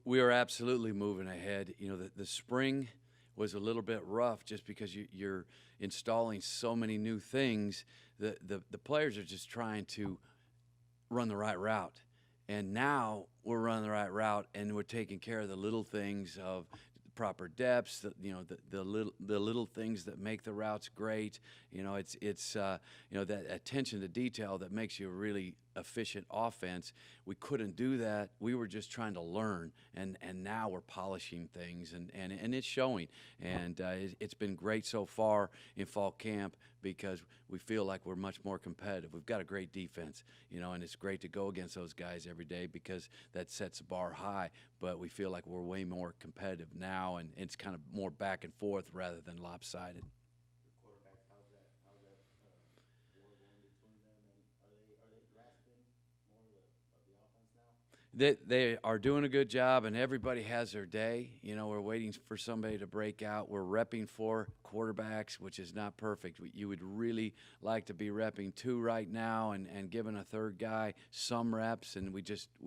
We are absolutely moving ahead. You know, the spring was a little bit rough just because you're installing so many new things. The players are just trying to run the right route. And now we're running the right route, and we're taking care of the little things of proper depths, the little things that make the routes great. You know, it's you know, that attention to detail that makes you a really efficient offense. We couldn't do that. We were just trying to learn, and now we're polishing things, and it's showing. And it's been great so far in fall camp because we feel like we're much more competitive. We've got a great defense, you know, and it's great to go against those guys every day because that sets the bar high. But we feel like we're way more competitive now, and it's kind of more back and forth rather than lopsided. Quarterbacks, how's that war going between them, and are they grasping more of the offense now? They are doing a good job, and everybody has their day. You know, we're waiting for somebody to break out. We're repping for quarterbacks, which is not perfect. You would really like to be repping two right now and giving a third guy some reps, and we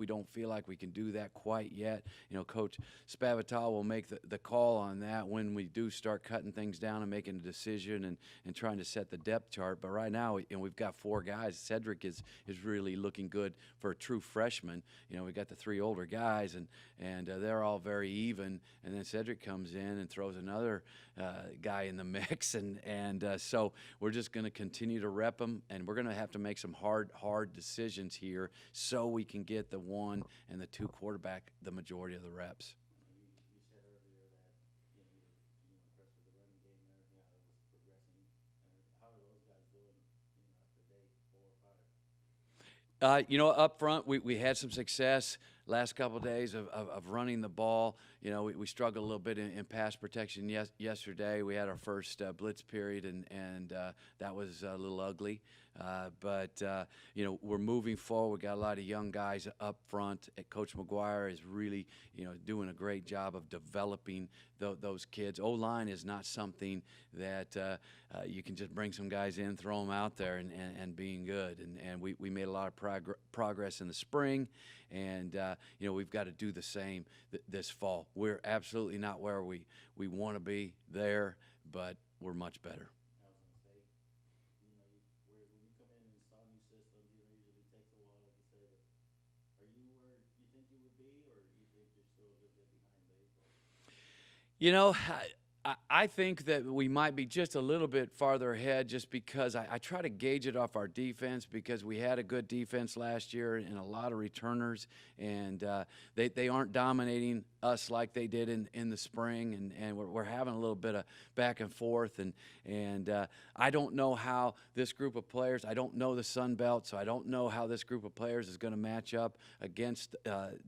don't feel like we can do that quite yet. You know, Coach Spavital will make the call on that when we do start cutting things down and making a decision and trying to set the depth chart. But right now, and we've got four guys. Cedric is really looking good for a true freshman. You know, we got the three older guys, and they're all very even. And then Cedric comes in and throws another guy in the mix, and so we're just going to continue to rep them, and we're going to have to make some hard decisions here so we can get the one and the two quarterback the majority of the reps. You said earlier that you impressed with the running game and everything, how it was progressing. And how are those guys doing, after day 4 or 5? You know, up front, we had some success last couple of days of running the ball. You know, we struggled a little bit in pass protection yesterday. We had our first blitz period, and that was a little ugly. But you know, we're moving forward. We got a lot of young guys up front. Coach McGuire is really, you know, doing a great job of developing those kids. O-line is not something that you can just bring some guys in, throw them out there, and being good. And we made a lot of progress in the spring, and you know, we've got to do the same this fall. We're absolutely not where we want to be there, but we're much better. I was gonna say, when you come in and install new systems, usually takes a while, like you say. But are you where you think you would be, or you think you're still a little bit behind the eight ball? You know, I think that we might be just a little bit farther ahead just because I try to gauge it off our defense because we had a good defense last year and a lot of returners, and they aren't dominating us like they did in the spring, and we're having a little bit of back and forth, and I don't know how this group of players, I don't know the Sun Belt, so I don't know how this group of players is going to match up against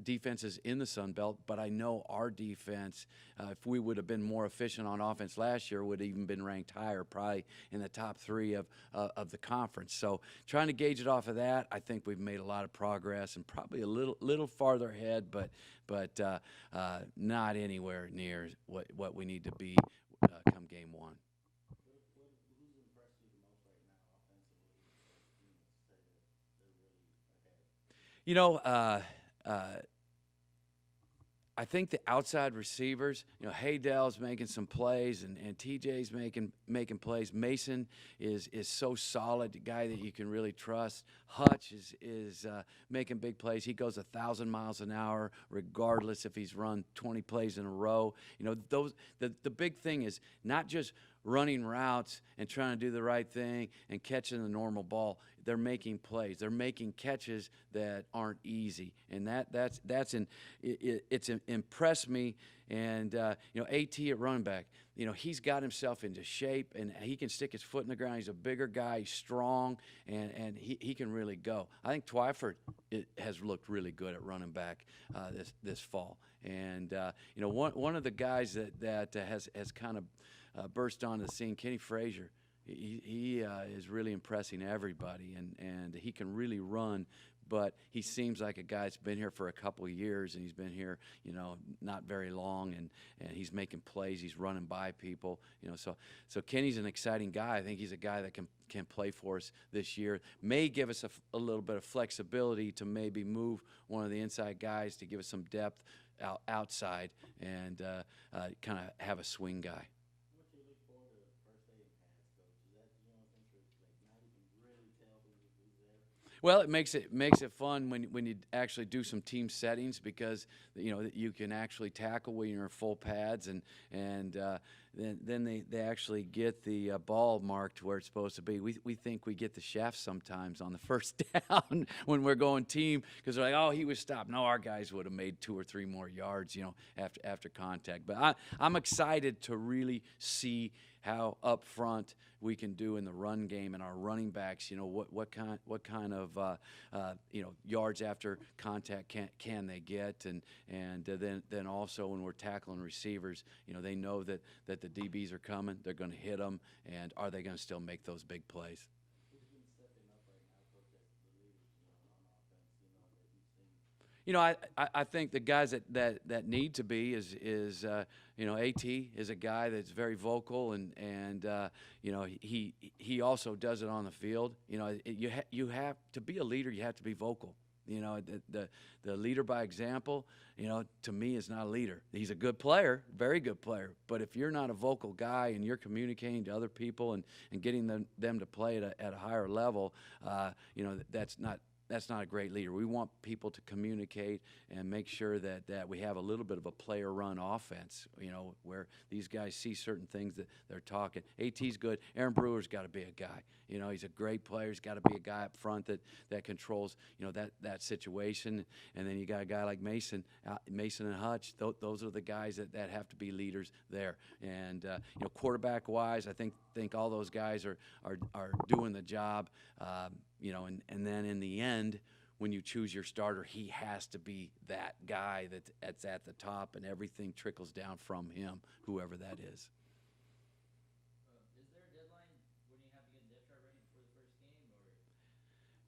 defenses in the Sun Belt, but I know our defense, if we would have been more efficient on offense last year, would have even been ranked higher, probably in the top three of the conference. So trying to gauge it off of that, I think we've made a lot of progress and probably a little farther ahead, but not anywhere near what we need to be come game one. Who's impressed you the most right now, offensively, to say that they're really ahead? You know, I think the outside receivers, you know, Haydell's making some plays, and TJ's making plays. Mason is so solid, the guy that you can really trust. Hutch is making big plays. He goes 1,000 miles an hour, regardless if he's run 20 plays in a row. You know, the big thing is not just running routes and trying to do the right thing and catching the normal ball. They're making plays. They're making catches that aren't easy, and it's impressed me. And you know, AT at running back, you know, he's got himself into shape, and he can stick his foot in the ground. He's a bigger guy, he's strong, and he can really go. I think Twyford has looked really good at running back this fall. And you know, one of the guys that has kind of burst onto the scene, Kenny Frazier. He is really impressing everybody, and he can really run, but he seems like a guy that's been here for a couple of years, and he's been here, you know, not very long, and he's making plays, he's running by people, you know, so Kenny's an exciting guy. I think he's a guy that can play for us this year. May give us a little bit of flexibility to maybe move one of the inside guys to give us some depth outside and kind of have a swing guy. How much do you look forward to first day in pads, coach? Is that you know things where like now you can really tell who's there? Well, it makes it fun when you actually do some team settings because you can actually tackle when you're in full pads and then they actually get the ball marked where it's supposed to be. We think we get the shaft sometimes on the first down when we're going team because they're like, oh, he was stopped. No, our guys would have made 2 or 3 more yards, after contact. But I'm excited to really see how up front we can do in the run game and our running backs. What kind of yards after contact can they get, and then also when we're tackling receivers, they know that the DBs are coming, they're going to hit them, and are they going to still make those big plays? Who's been stepping up right now, coach, as the leaders, on offense, that you've seen? I think the guys that need to be is AT is a guy that's very vocal and he also does it on the field. You have to be a leader. You have to be vocal. The leader by example, to me is not a leader. He's a good player, very good player. But if you're not a vocal guy and you're communicating to other people and getting them to play at a higher level, that's not a great leader. We want people to communicate and make sure that we have a little bit of a player-run offense, where these guys see certain things that they're talking. AT's good. Aaron Brewer's got to be a guy. He's a great player. He's got to be a guy up front that controls, that situation. And then you got a guy like Mason and Hutch. Those are the guys that have to be leaders there. And quarterback-wise, I think all those guys are doing the job. And then in the end, when you choose your starter, he has to be that guy that's at the top, and everything trickles down from him, whoever that is. Is there a deadline when you have to get depth chart ready before the first game,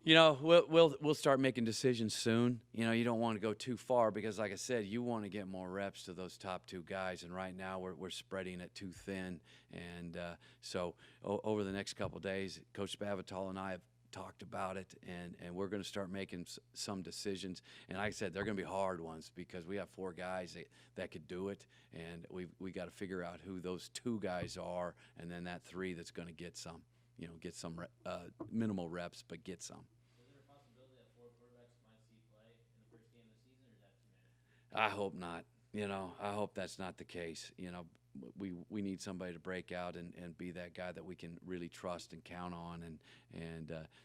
or? We'll start making decisions soon. You don't want to go too far because, like I said, you want to get more reps to those top 2 guys, and right now we're spreading it too thin. And so over the next couple of days, Coach Spavital and I have talked about it, and we're going to start making some decisions. And like I said, they're going to be hard ones because we have 4 guys that could do it, and we got to figure out who those 2 guys are, and then that 3 that's going to get some minimal reps, but get some. Is there a possibility that 4 quarterbacks might see play in the first game of the season, or is that too many? I hope not. I hope that's not the case. We need somebody to break out and be that guy that we can really trust and count on.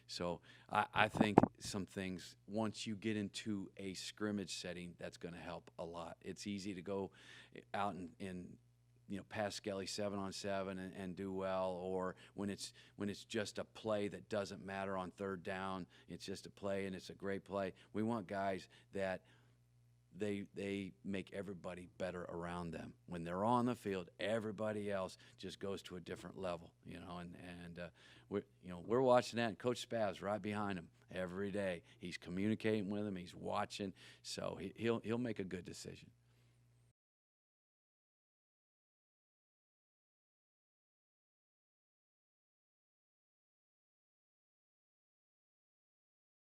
So I think some things, once you get into a scrimmage setting, that's going to help a lot. It's easy to go out and pass Skelly 7-on-7 and do well, or when it's just a play that doesn't matter on 3rd down, it's just a play and it's a great play. We want guys that they make everybody better around them. When they're on the field, everybody else just goes to a different level, we're watching that, and Coach Spav's right behind him every day. He's communicating with him, he's watching, so he'll make a good decision.